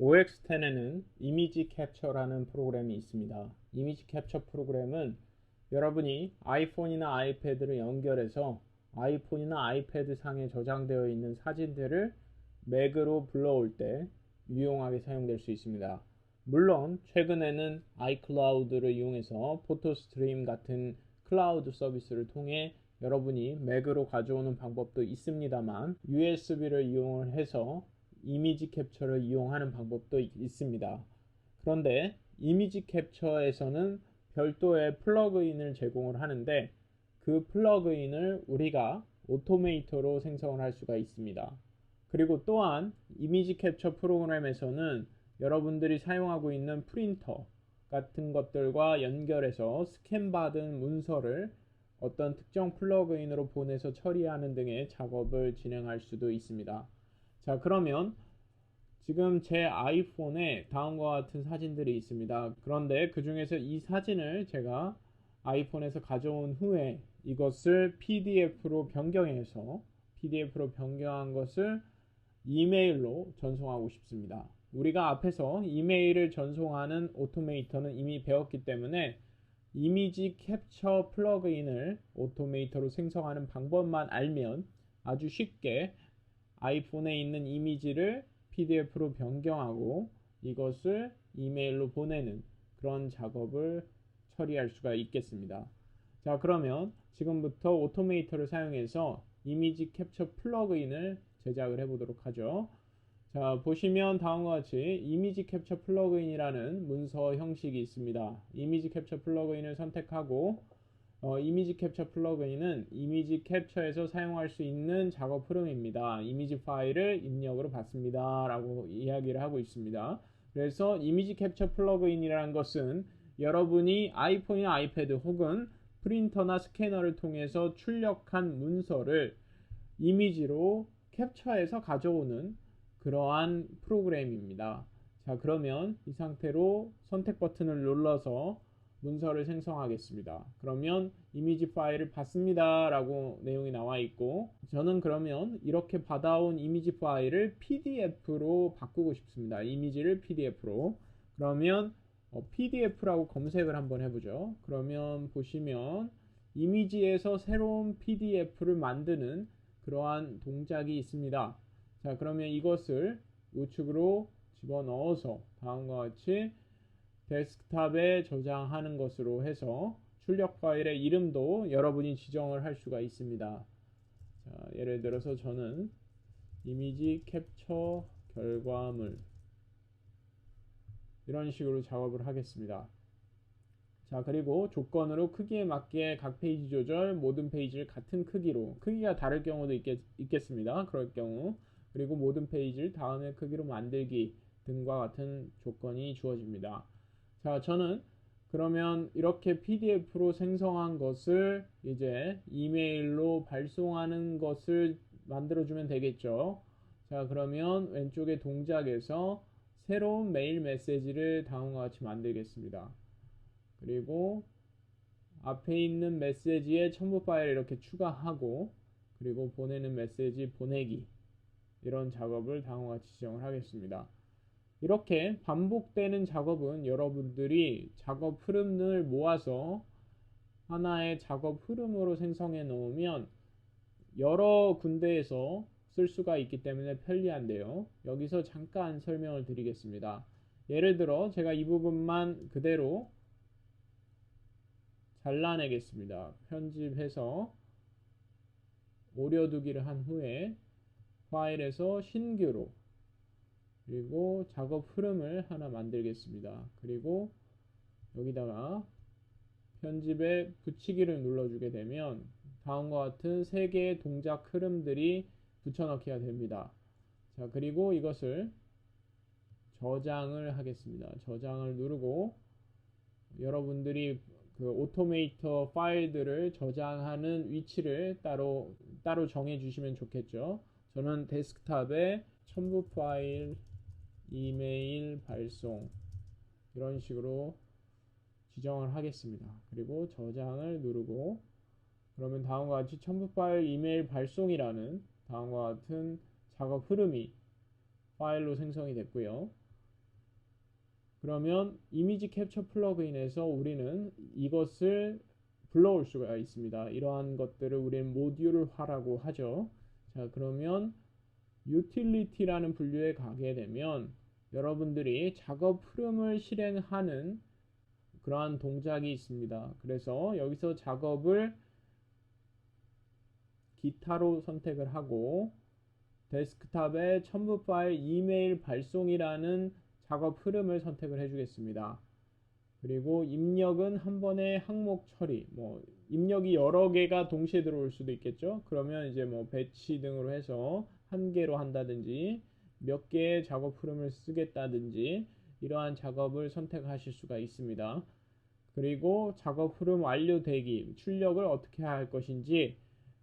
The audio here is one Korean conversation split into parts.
OX10에는 이미지 캡처라는 프로그램이 있습니다. 이미지 캡처 프로그램은 여러분이 아이폰이나 아이패드를 연결해서 아이폰이나 아이패드 상에 저장되어 있는 사진들을 맥으로 불러올 때 유용하게 사용될 수 있습니다. 물론 최근에는 아이클라우드를 이용해서 포토스트림 같은 클라우드 서비스를 통해 여러분이 맥으로 가져오는 방법도 있습니다만 USB를 이용해서 이미지 캡처를 이용하는 방법도 있습니다. 그런데 이미지 캡처에서는 별도의 플러그인을 제공을 하는데 그 플러그인을 우리가 오토메이터로 생성을 할 수가 있습니다. 그리고 또한 이미지 캡처 프로그램에서는 여러분들이 사용하고 있는 프린터 같은 것들과 연결해서 스캔받은 문서를 어떤 특정 플러그인으로 보내서 처리하는 등의 작업을 진행할 수도 있습니다. 자, 그러면 지금 제 아이폰에 다음과 같은 사진들이 있습니다. 그런데 그 중에서 이 사진을 제가 아이폰에서 가져온 후에 이것을 PDF로 변경한 것을 이메일로 전송하고 싶습니다. 우리가 앞에서 이메일을 전송하는 오토메이터는 이미 배웠기 때문에 이미지 캡처 플러그인을 오토메이터로 생성하는 방법만 알면 아주 쉽게 아이폰에 있는 이미지를 PDF로 변경하고 이것을 이메일로 보내는 그런 작업을 처리할 수가 있겠습니다. 자, 그러면 지금부터 오토메이터를 사용해서 이미지 캡처 플러그인을 제작을 해보도록 하죠. 자, 보시면 다음과 같이 이미지 캡처 플러그인이라는 문서 형식이 있습니다. 이미지 캡처 플러그인을 선택하고 이미지 캡처 플러그인은 이미지 캡처에서 사용할 수 있는 작업 흐름입니다. 이미지 파일을 입력으로 받습니다. 라고 이야기를 하고 있습니다. 그래서 이미지 캡처 플러그인이라는 것은 여러분이 아이폰이나 아이패드 혹은 프린터나 스캐너를 통해서 출력한 문서를 이미지로 캡처해서 가져오는 그러한 프로그램입니다. 자, 그러면 이 상태로 선택 버튼을 눌러서 문서를 생성하겠습니다. 그러면 이미지 파일을 받습니다 라고 내용이 나와 있고, 저는 그러면 이렇게 받아온 이미지 파일을 PDF로 바꾸고 싶습니다. 이미지를 PDF로. 그러면 PDF라고 검색을 한번 해보죠. 그러면 보시면 이미지에서 새로운 PDF를 만드는 그러한 동작이 있습니다. 자, 그러면 이것을 우측으로 집어넣어서 다음과 같이 데스크탑에 저장하는 것으로 해서 출력 파일의 이름도 여러분이 지정을 할 수가 있습니다. 자, 예를 들어서 저는 이미지 캡처 결과물 이런 식으로 작업을 하겠습니다. 자, 그리고 조건으로 크기에 맞게 각 페이지 조절, 모든 페이지를 같은 크기로, 크기가 다를 경우도 있겠습니다. 그럴 경우. 그리고 모든 페이지를 다음의 크기로 만들기 등과 같은 조건이 주어집니다. 자, 저는 그러면 이렇게 PDF로 생성한 것을 이제 이메일로 발송하는 것을 만들어주면 되겠죠. 자, 그러면 왼쪽의 동작에서 새로운 메일 메시지를 다음과 같이 만들겠습니다. 그리고 앞에 있는 메시지에 첨부 파일을 이렇게 추가하고, 그리고 보내는 메시지 보내기, 이런 작업을 다음과 같이 지정을 하겠습니다. 이렇게 반복되는 작업은 여러분들이 작업 흐름을 모아서 하나의 작업 흐름으로 생성해 놓으면 여러 군데에서 쓸 수가 있기 때문에 편리한데요. 여기서 잠깐 설명을 드리겠습니다. 예를 들어 제가 이 부분만 그대로 잘라내겠습니다. 편집해서 오려두기를 한 후에 파일에서 신규로, 그리고 작업 흐름을 하나 만들겠습니다. 그리고 여기다가 편집에 붙이기를 눌러주게 되면 다음과 같은 세 개의 동작 흐름들이 붙여넣기가 됩니다. 자, 그리고 이것을 저장을 하겠습니다. 저장을 누르고 여러분들이 그 오토메이터 파일들을 저장하는 위치를 따로 정해 주시면 좋겠죠. 저는 데스크탑에 첨부 파일, 이메일 발송 이런 식으로 지정을 하겠습니다. 그리고 저장을 누르고, 그러면 다음과 같이 첨부 파일 이메일 발송이라는 다음과 같은 작업 흐름이 파일로 생성이 됐고요. 그러면 이미지 캡처 플러그인에서 우리는 이것을 불러올 수가 있습니다. 이러한 것들을 우리는 모듈화라고 하죠. 자, 그러면 utility라는 분류에 가게 되면 여러분들이 작업 흐름을 실행하는 그러한 동작이 있습니다. 그래서 여기서 작업을 기타로 선택을 하고 데스크탑에 첨부 파일 이메일 발송이라는 작업 흐름을 선택을 해주겠습니다. 그리고 입력은 한 번에 항목 처리, 입력이 여러 개가 동시에 들어올 수도 있겠죠. 그러면 이제 배치 등으로 해서 한 개로 한다든지 몇 개의 작업 흐름을 쓰겠다든지 이러한 작업을 선택하실 수가 있습니다. 그리고 작업 흐름 완료되기, 출력을 어떻게 할 것인지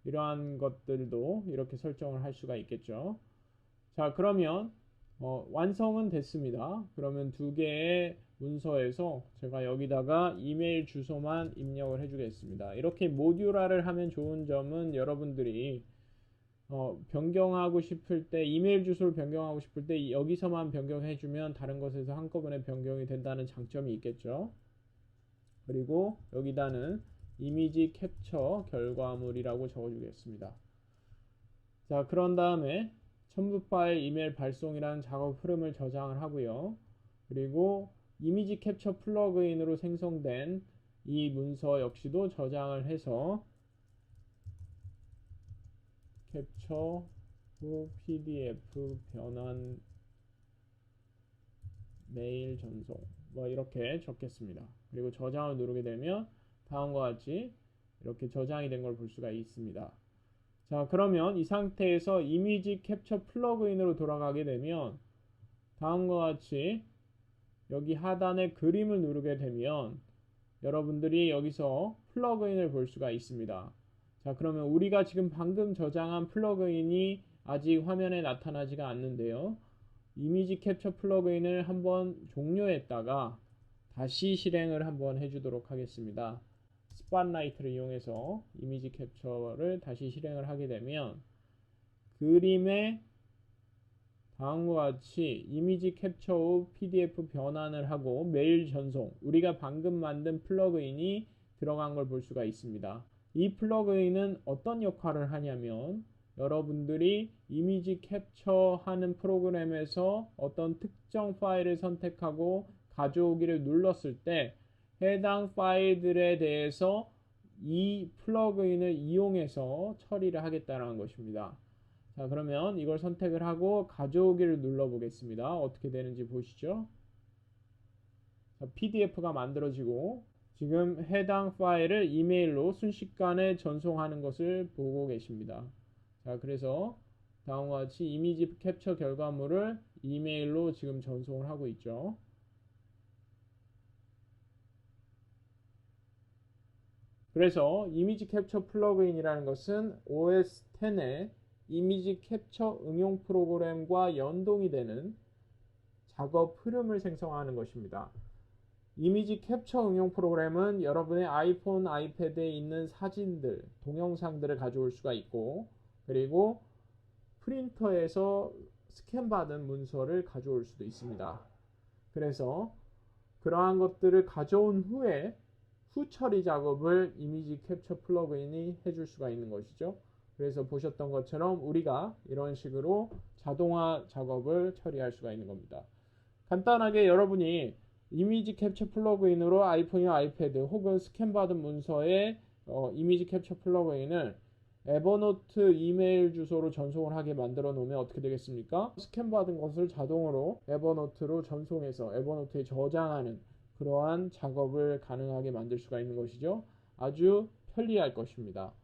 이러한 것들도 이렇게 설정을 할 수가 있겠죠. 자, 그러면 완성은 됐습니다. 그러면 두 개의 문서에서 제가 여기다가 이메일 주소만 입력을 해주겠습니다. 이렇게 모듈화를 하면 좋은 점은 여러분들이 변경하고 싶을 때, 이메일 주소를 변경하고 싶을 때 여기서만 변경해주면 다른 곳에서 한꺼번에 변경이 된다는 장점이 있겠죠. 그리고 여기다는 이미지 캡처 결과물이라고 적어주겠습니다. 자, 그런 다음에 첨부 파일 이메일 발송이라는 작업 흐름을 저장을 하고요. 그리고 이미지 캡처 플러그인으로 생성된 이 문서 역시도 저장을 해서 캡처 후 PDF 변환 메일 전송 이렇게 적겠습니다. 그리고 저장을 누르게 되면 다음과 같이 이렇게 저장이 된 걸 볼 수가 있습니다. 자, 그러면 이 상태에서 이미지 캡처 플러그인으로 돌아가게 되면 다음과 같이 여기 하단에 그림을 누르게 되면 여러분들이 여기서 플러그인을 볼 수가 있습니다. 자, 그러면 우리가 지금 방금 저장한 플러그인이 아직 화면에 나타나지가 않는데요. 이미지 캡처 플러그인을 한번 종료했다가 다시 실행을 한번 해주도록 하겠습니다. 스팟라이트를 이용해서 이미지 캡처를 다시 실행을 하게 되면 그림에 다음과 같이 이미지 캡처 후 PDF 변환을 하고 메일 전송, 우리가 방금 만든 플러그인이 들어간 걸 볼 수가 있습니다. 이 플러그인은 어떤 역할을 하냐면 여러분들이 이미지 캡처하는 프로그램에서 어떤 특정 파일을 선택하고 가져오기를 눌렀을 때 해당 파일들에 대해서 이 플러그인을 이용해서 처리를 하겠다는 것입니다. 자, 그러면 이걸 선택을 하고 가져오기를 눌러 보겠습니다. 어떻게 되는지 보시죠. 자, PDF가 만들어지고 지금 해당 파일을 이메일로 순식간에 전송하는 것을 보고 계십니다. 자, 그래서 다음과 같이 이미지 캡처 결과물을 이메일로 지금 전송을 하고 있죠. 그래서 이미지 캡처 플러그인이라는 것은 OS X의 이미지 캡처 응용 프로그램과 연동이 되는 작업 흐름을 생성하는 것입니다. 이미지 캡처 응용 프로그램은 여러분의 아이폰, 아이패드에 있는 사진들, 동영상들을 가져올 수가 있고 그리고 프린터에서 스캔받은 문서를 가져올 수도 있습니다. 그래서 그러한 것들을 가져온 후에 후처리 작업을 이미지 캡처 플러그인이 해줄 수가 있는 것이죠. 그래서 보셨던 것처럼 우리가 이런 식으로 자동화 작업을 처리할 수가 있는 겁니다. 간단하게 여러분이 이미지 캡처 플러그인으로 아이폰이나 아이패드 혹은 스캔받은 문서에 이미지 캡처 플러그인을 에버노트 이메일 주소로 전송을 하게 만들어 놓으면 어떻게 되겠습니까? 스캔받은 것을 자동으로 에버노트로 전송해서 에버노트에 저장하는 그러한 작업을 가능하게 만들 수가 있는 것이죠. 아주 편리할 것입니다.